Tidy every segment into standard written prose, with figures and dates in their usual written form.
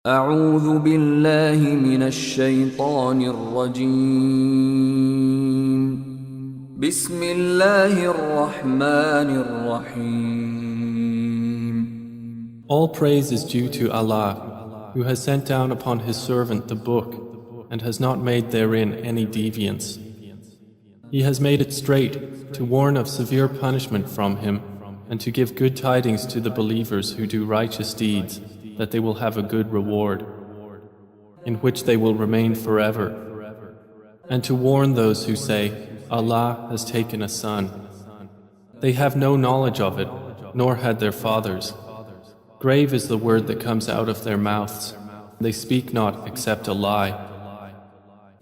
أعوذ بالله من الشيطان الرجيم بسم الله الرحمن الرحيم. All praise is due to Allah, who has sent down upon His servant the book, and has not made therein any deviance. He has made it straight, to warn of severe punishment from Him, and to give good tidings to the believers who do righteous deeds, that they will have a good reward, in which they will remain forever, and to warn those who say, Allah has taken a son. They have no knowledge of it, nor had their fathers. Grave is the word that comes out of their mouths. They speak not except a lie.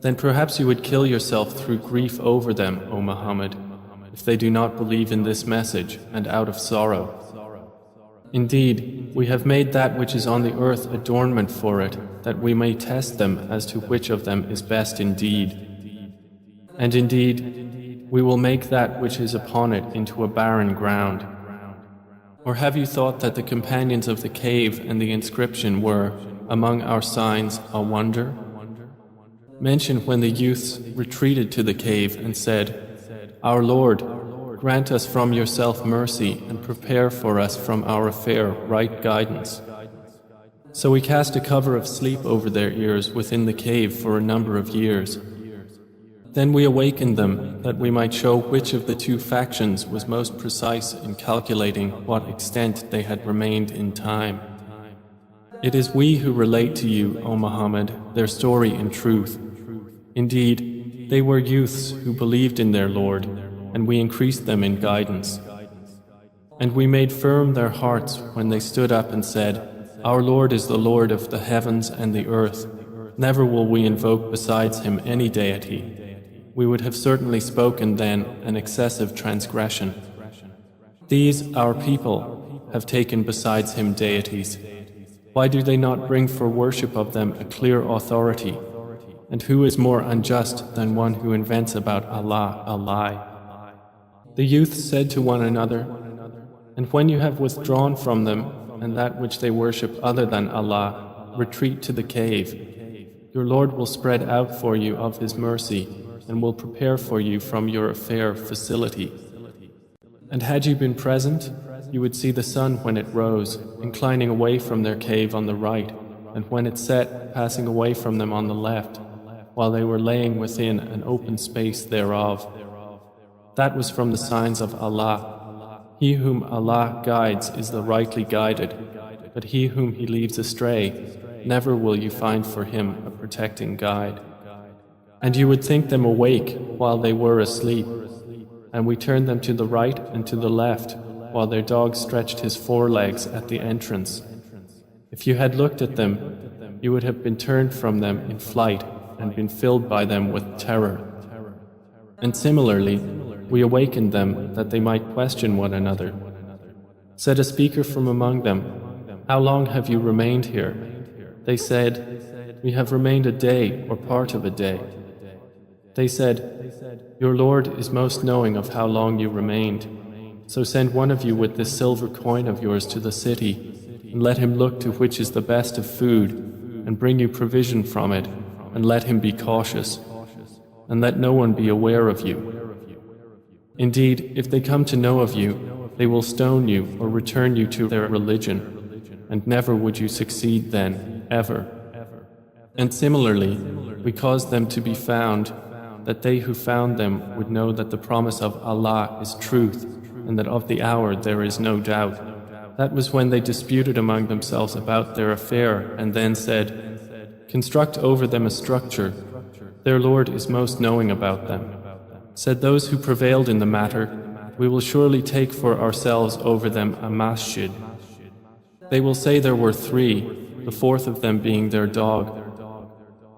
Then perhaps you would kill yourself through grief over them, O Muhammad, if they do not believe in this message and out of sorrow. Indeed, we have made that which is on the earth adornment for it, that we may test them as to which of them is best indeed. And indeed, we will make that which is upon it into a barren ground. Or have you thought that the companions of the cave and the inscription were, among our signs, a wonder? Mention when the youths retreated to the cave and said, Our Lord, grant us from yourself mercy and prepare for us from our affair right guidance. So we cast a cover of sleep over their ears within the cave for a number of years. Then we awakened them that we might show which of the two factions was most precise in calculating what extent they had remained in time. It is we who relate to you, O Muhammad, their story in truth. Indeed, they were youths who believed in their Lord, and we increased them in guidance. And we made firm their hearts when they stood up and said, Our Lord is the Lord of the heavens and the earth. Never will we invoke besides Him any deity. We would have certainly spoken then an excessive transgression. These, our people, have taken besides Him deities. Why do they not bring for worship of them a clear authority? And who is more unjust than one who invents about Allah a lie? The youth said to one another, And when you have withdrawn from them and that which they worship other than Allah, retreat to the cave. Your Lord will spread out for you of His mercy and will prepare for you from your affair facility. And had you been present, you would see the sun when it rose, inclining away from their cave on the right, and when it set, passing away from them on the left, while they were laying within an open space thereof. That was from the signs of Allah. He whom Allah guides is the rightly guided, but he whom He leaves astray, never will you find for him a protecting guide. And you would think them awake while they were asleep, and we turned them to the right and to the left, while their dog stretched his forelegs at the entrance. If you had looked at them, you would have been turned from them in flight and been filled by them with terror. And similarly, we awakened them that they might question one another. Said a speaker from among them, How long have you remained here? They said, We have remained a day or part of a day. They said, Your Lord is most knowing of how long you remained. So send one of you with this silver coin of yours to the city, and let him look to which is the best of food, and bring you provision from it, and let him be cautious, and let no one be aware of you. Indeed, if they come to know of you, they will stone you or return you to their religion, and never would you succeed then, ever. And similarly, we caused them to be found, that they who found them would know that the promise of Allah is truth, and that of the hour there is no doubt. That was when they disputed among themselves about their affair, and then said, Construct over them a structure. Their Lord is most knowing about them. Said those who prevailed in the matter, We will surely take for ourselves over them a masjid. They will say there were 3, the 4th of them being their dog.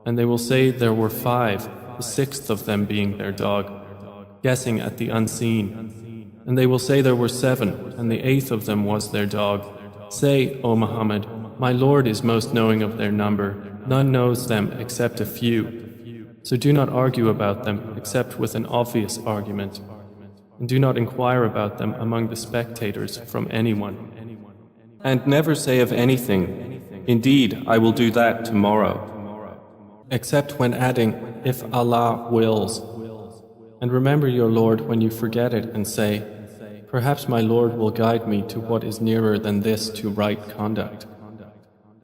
And they will say there were 5, the 6th of them being their dog, guessing at the unseen. And they will say there were 7, and the 8th of them was their dog. Say, O Muhammad, my Lord is most knowing of their number. None knows them except a few. So do not argue about them except with an obvious argument. And do not inquire about them among the spectators from anyone. And never say of anything, Indeed, I will do that tomorrow. Except when adding, if Allah wills. And remember your Lord when you forget it and say, perhaps my Lord will guide me to what is nearer than this to right conduct.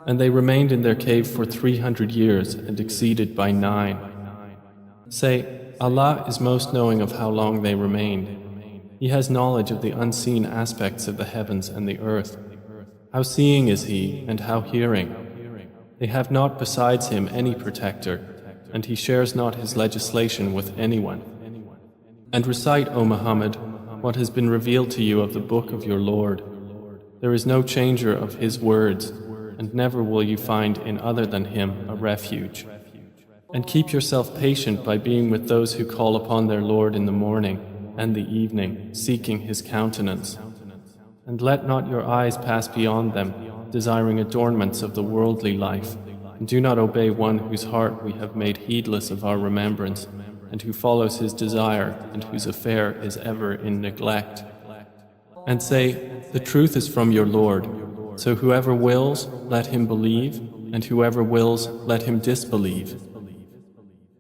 And they remained in their cave for 300 years and exceeded by 9. Say, Allah is most knowing of how long they remained. He has knowledge of the unseen aspects of the heavens and the earth. How seeing is He and how hearing. They have not besides Him any protector, and He shares not His legislation with anyone. And recite, O Muhammad, what has been revealed to you of the book of your Lord. There is no changer of His words, and never will you find in other than Him a refuge. And keep yourself patient by being with those who call upon their Lord in the morning and the evening, seeking His countenance. And let not your eyes pass beyond them, desiring adornments of the worldly life, and do not obey one whose heart we have made heedless of our remembrance, and who follows his desire, and whose affair is ever in neglect. And say, the truth is from your Lord, so whoever wills, let him believe, and whoever wills, let him disbelieve.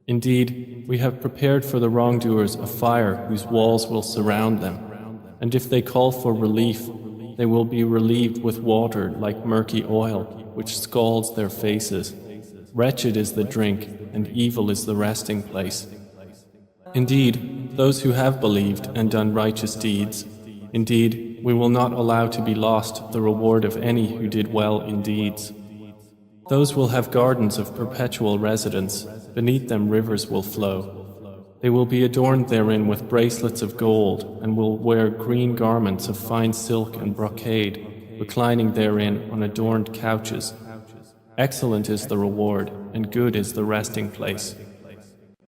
Indeed, we have prepared for the wrongdoers a fire whose walls will surround them, and if they call for relief, they will be relieved with water like murky oil, which scalds their faces. Wretched is the drink, and evil is the resting place. Indeed, those who have believed and done righteous deeds, indeed, we will not allow to be lost the reward of any who did well in deeds. Those will have gardens of perpetual residence, beneath them rivers will flow. They will be adorned therein with bracelets of gold, and will wear green garments of fine silk and brocade, reclining therein on adorned couches. Excellent is the reward, and good is the resting place.